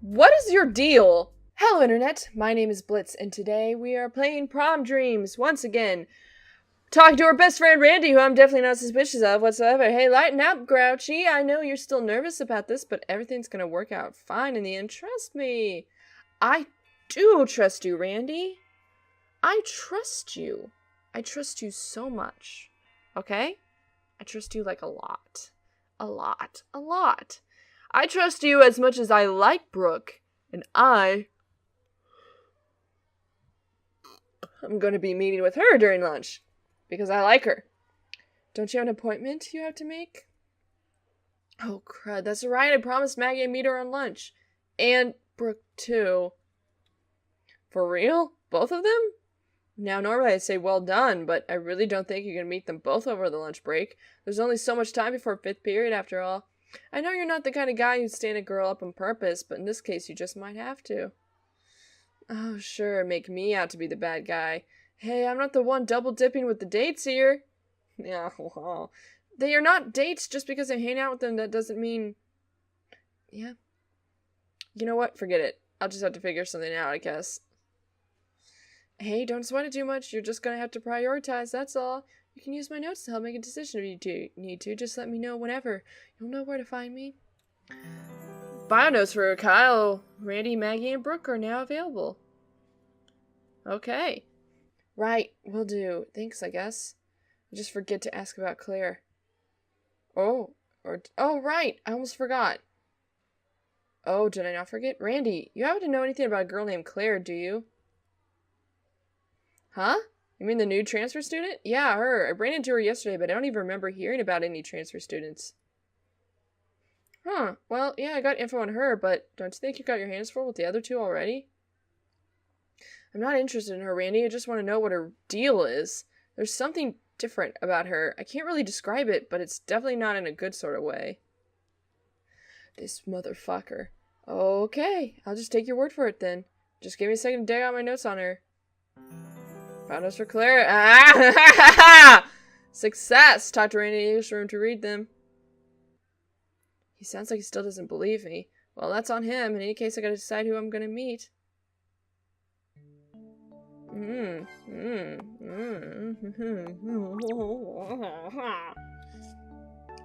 What is your deal? Hello, Internet. My name is Blitz, and today we are playing Prom Dreams once again. Talking to our best friend Randy, who I'm definitely not suspicious of whatsoever. Hey, lighten up, Grouchy. I know you're still nervous about this, but everything's gonna work out fine in the end. Trust me. I do trust you, Randy. I trust you. I trust you so much. Okay? I trust you like a lot. A lot. A lot. I trust you as much as I like Brooke, and I'm going to be meeting with her during lunch, because I like her. Don't you have an appointment you have to make? Oh, crud, that's right, I promised Maggie I'd meet her on lunch. And Brooke, too. For real? Both of them? Now, normally I'd say well done, but I really don't think you can meet them both over the lunch break. There's only so much time before 5th period, after all. I know you're not the kind of guy who'd stand a girl up on purpose, but in this case you just might have to. Oh, sure, make me out to be the bad guy. Hey, I'm not the one double-dipping with the dates here. Yeah, well, they are not dates just because I hang out with them. That doesn't mean... Yeah. You know what? Forget it. I'll just have to figure something out, I guess. Hey, don't sweat it too much. You're just gonna have to prioritize, that's all. You can use my notes to help make a decision if you need to. Just let me know whenever. You'll know where to find me. Bio notes for Kyle, Randy, Maggie, and Brooke are now available. Okay. Right, will do. Thanks, I guess. I just forget to ask about Claire. Oh, right. I almost forgot. Oh, did I not forget? Randy, you happen to know anything about a girl named Claire, do you? Huh? You mean the new transfer student? Yeah, her. I ran into her yesterday, but I don't even remember hearing about any transfer students. Huh. Well, yeah, I got info on her, but don't you think you got your hands full with the other two already? I'm not interested in her, Randy. I just want to know what her deal is. There's something different about her. I can't really describe it, but it's definitely not in a good sort of way. This motherfucker. Okay, I'll just take your word for it then. Just give me a second to dig out my notes on her. Found us for Claire. Ah! Success! Talk to Randy in the English room to read them. He sounds like he still doesn't believe me. Well, that's on him. In any case, I gotta decide who I'm gonna meet.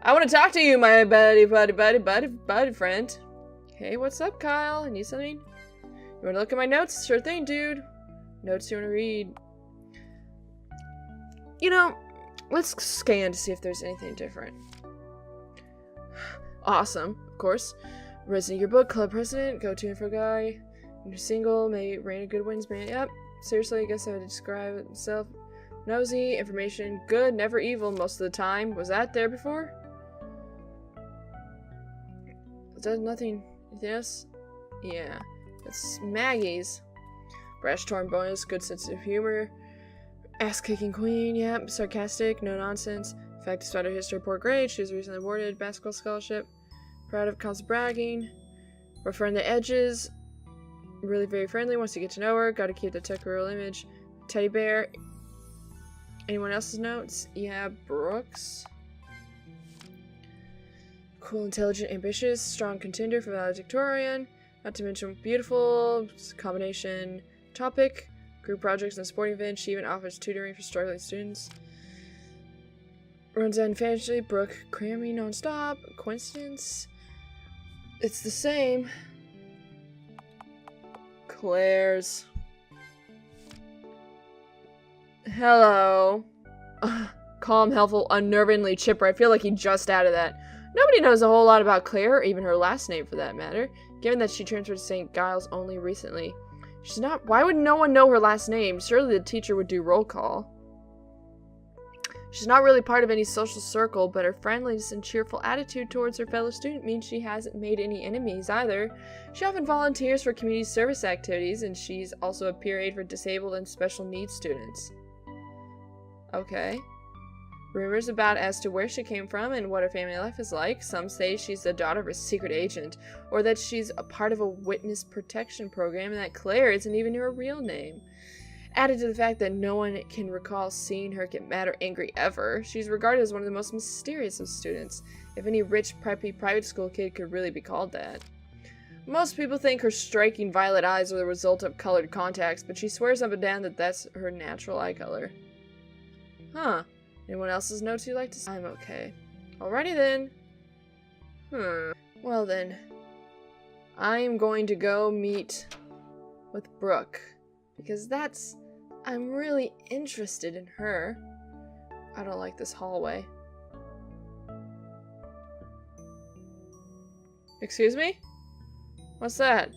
I want to talk to you, my buddy friend. Hey, what's up, Kyle? I need something? You want to look at my notes? Sure thing, dude. Notes you want to read? You know, let's scan to see if there's anything different. Awesome, of course. Resident Yearbook, club president, go-to info guy, new single, maybe Rain of Good Winds, man. Yep. Seriously, I guess I would describe it myself. Nosy, information, good, never evil most of the time. Was that there before? Was that nothing? Anything else? Yeah. That's Maggie's. Brash torn bonus, good sense of humor. Ass-kicking queen, yep. Sarcastic, no nonsense. Fact despite her history, poor grade. She was recently awarded basketball scholarship. Proud of constant bragging. Rough around the edges. Really very friendly, wants to get to know her. Gotta keep the tech-real image. Teddy bear. Anyone else's notes? Yeah, Brooks. Cool, intelligent, ambitious. Strong contender for valedictorian. Not to mention beautiful. Combination. Topic. Group projects and sporting events. She even offers tutoring for struggling students. Runs on fantasy. Brooke cramming non-stop. Coincidence? It's the same. Claire's. Hello. Calm, helpful, unnervingly chipper. I feel like he just added that. Nobody knows a whole lot about Claire, or even her last name for that matter, given that she transferred to St. Giles only recently. She's not- Why would no one know her last name? Surely the teacher would do roll call. She's not really part of any social circle, but her friendliness and cheerful attitude towards her fellow student means she hasn't made any enemies either. She often volunteers for community service activities, and she's also a peer aide for disabled and special needs students. Okay. Rumors about as to where she came from and what her family life is like. Some say she's the daughter of a secret agent, or that she's a part of a witness protection program, and that Claire isn't even her real name. Added to the fact that no one can recall seeing her get mad or angry ever, she's regarded as one of the most mysterious of students, if any rich, preppy, private school kid could really be called that. Most people think her striking violet eyes are the result of colored contacts, but she swears up and down that that's her natural eye color. Huh. Anyone else's notes you'd like to see? I'm okay. Alrighty then. Well then. I'm going to go meet with Brooke. Because I'm really interested in her. I don't like this hallway. Excuse me? What's that?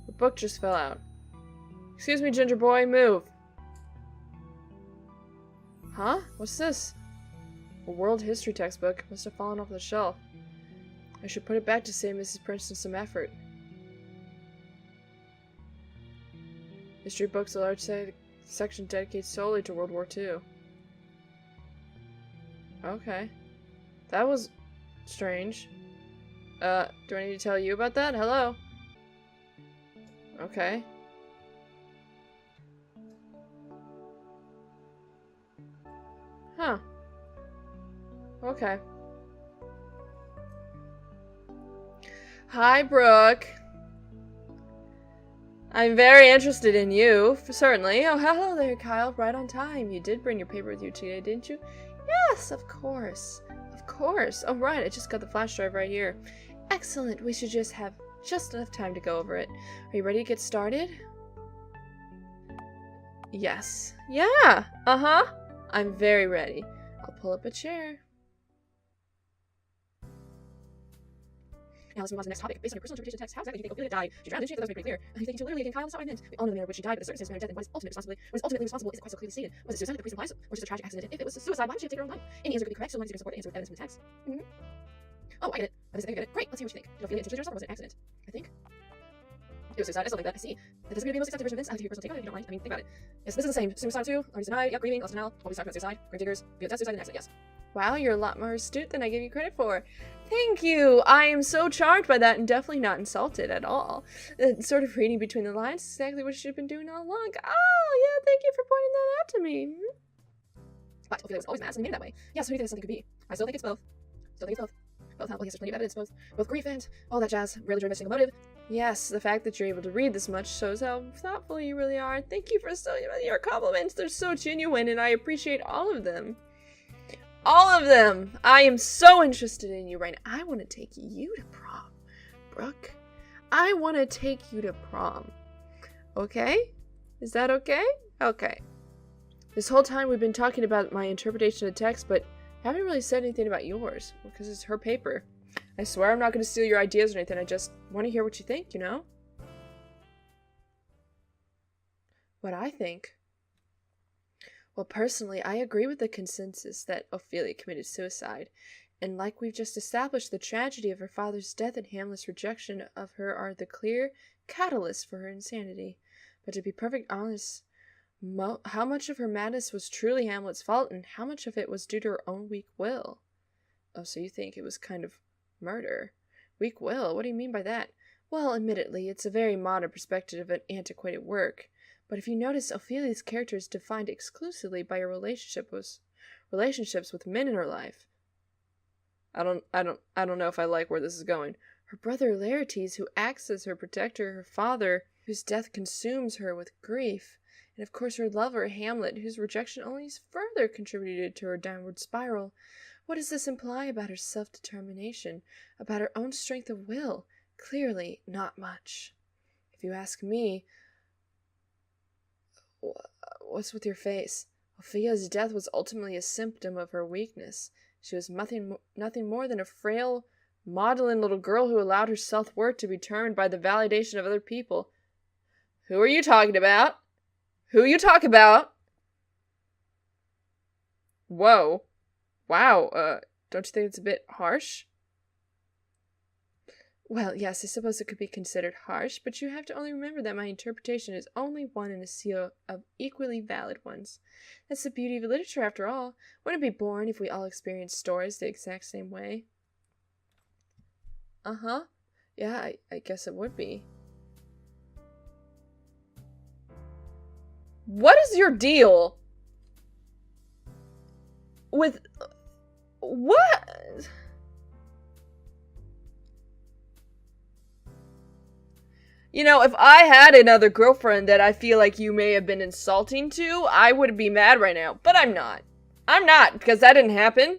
The book just fell out. Excuse me, ginger boy, move. Huh? What's this? A world history textbook. Must have fallen off the shelf. I should put it back to save Mrs. Princeton some effort. History books, a large section dedicated solely to World War II. Okay. That was strange. Do I need to tell you about that? Hello? Okay. Huh. Okay. Hi, Brooke. I'm very interested in you, certainly. Oh, hello there, Kyle. Right on time. You did bring your paper with you today, didn't you? Yes, of course. Of course. Oh, right. I just got the flash drive right here. Excellent. We should just have enough time to go over it. Are you ready to get started? Yes. Yeah. Uh-huh. I'm very ready. I'll pull up a chair. Now let's move on to the next topic. Based on your personal interpretation of the text, how exactly do you think Ophelia died? She drowned, didn't she? That was pretty clear. I think you literally again, Kyle, that's not what I meant. We all know the manner in which she died, but the circumstances of her death and what is ultimately responsible isn't quite so clearly stated. Was it suicide that the priest implies, or just a tragic accident? If it was a suicide, why would she have taken her own life? Any answer could be correct, so long as you can support the answer with evidence from the text. Oh, I get it. I think I get it. Great, let's hear what you think. Did Ophelia intentionally herself, or was it an accident? I think it was suicide. I still think that. I see. That doesn't appear to be the most accepted version of events. I have to hear your personal take on it if you don't mind. I mean, think about it. Yes, this is the same. Suicide too. Already denied. Yep, grieving. Lost denial. Always talking about suicide. Grave diggers. View that's suicide and accident. Yes. Wow, you're a lot more astute than I give you credit for. Thank you! I am so charmed by that and definitely not insulted at all. Sort of reading between the lines is exactly what you should have been doing all along. Oh, yeah, thank you for pointing that out to me. But Ophelia was always mad, so they made it that way. Yeah, so who do you think something could be? I still think it's both. Still think it's both. Both have, well, yes, there's plenty of evidence, both grief and all that jazz really drive a single motive. Yes, the fact that you're able to read this much shows how thoughtful you really are. Thank you for your compliments. They're so genuine and I appreciate all of them. All of them! I am so interested in you right now. I want to take you to prom, Brooke. I want to take you to prom. Okay? Is that okay? Okay. This whole time we've been talking about my interpretation of the text, but haven't really said anything about yours, because it's her paper. I swear I'm not going to steal your ideas or anything. I just want to hear what you think, you know? What I think? Well, personally, I agree with the consensus that Ophelia committed suicide, and like we've just established, the tragedy of her father's death and Hamlet's rejection of her are the clear catalyst for her insanity. But to be perfectly honest, how much of her madness was truly Hamlet's fault, and how much of it was due to her own weak will? Oh, so you think it was kind of murder? Weak will? What do you mean by that? Well, admittedly, it's a very modern perspective of an antiquated work. But if you notice, Ophelia's character is defined exclusively by her relationships with men in her life. I don't know if I like where this is going. Her brother Laertes, who acts as her protector, her father, whose death consumes her with grief, and of course her lover Hamlet, whose rejection only further contributed to her downward spiral. What does this imply about her self-determination, about her own strength of will? Clearly, not much. If you ask me, what's with your face? Ophelia's death was ultimately a symptom of her weakness. She was nothing more than a frail, maudlin little girl who allowed her self-worth to be determined by the validation of other people. Who are you talking about? Who you talk about? Whoa. Wow, don't you think it's a bit harsh? Well, yes, I suppose it could be considered harsh, but you have to only remember that my interpretation is only one in a sea of equally valid ones. That's the beauty of literature, after all. Wouldn't it be boring if we all experienced stories the exact same way? Uh-huh. Yeah, I guess it would be. What is your deal with... What? You know, if I had another girlfriend that I feel like you may have been insulting to, I would be mad right now. But I'm not. I'm not, because that didn't happen.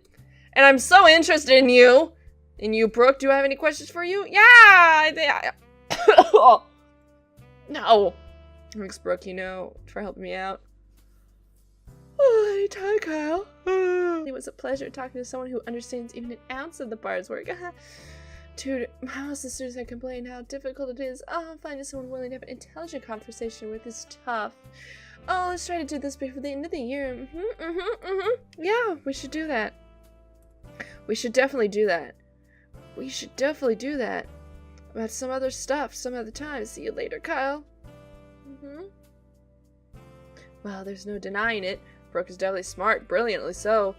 And I'm so interested in you. In you, Brooke. Do I have any questions for you? Yeah! No. Thanks, Brooke, you know, for helping me out. Oh, anytime, Kyle. It was a pleasure talking to someone who understands even an ounce of the bar's work. Dude, my sisters have complained how difficult it is. Oh, finding someone willing to have an intelligent conversation with is tough. Oh, let's try to do this before the end of the year. Yeah, we should do that. We should definitely do that. We should definitely do that. About some other stuff, some other time. See you later, Kyle. Well, there's no denying it. Brooke is definitely smart, brilliantly so.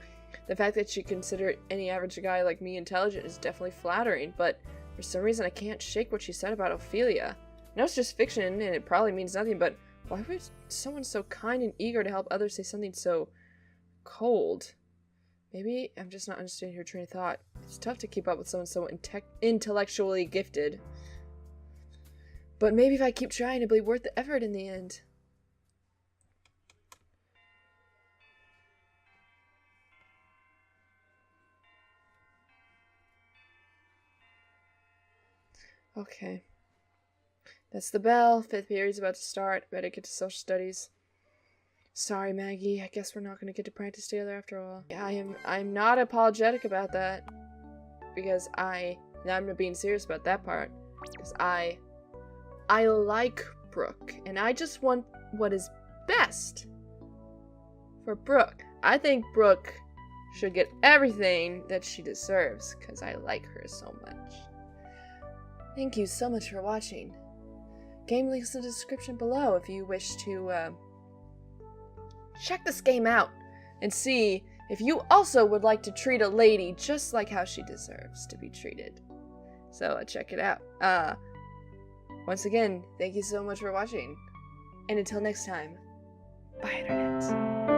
The fact that she considered any average guy like me intelligent is definitely flattering, but for some reason I can't shake what she said about Ophelia. I know it's just fiction and it probably means nothing, but why would someone so kind and eager to help others say something so cold? Maybe I'm just not understanding her train of thought. It's tough to keep up with someone so intellectually gifted. But maybe if I keep trying, it'll be worth the effort in the end. Okay. That's the bell. 5th period's about to start. Better get to social studies. Sorry, Maggie. I guess we're not going to get to practice together after all. Yeah, I'm not apologetic about that. Because I'm not being serious about that part. Because I like Brooke. And I just want what is best for Brooke. I think Brooke should get everything that she deserves. Because I like her so much. Thank you so much for watching. Game links in the description below if you wish to check this game out and see if you also would like to treat a lady just like how she deserves to be treated. So check it out. Once again, thank you so much for watching. And until next time, bye, Internet.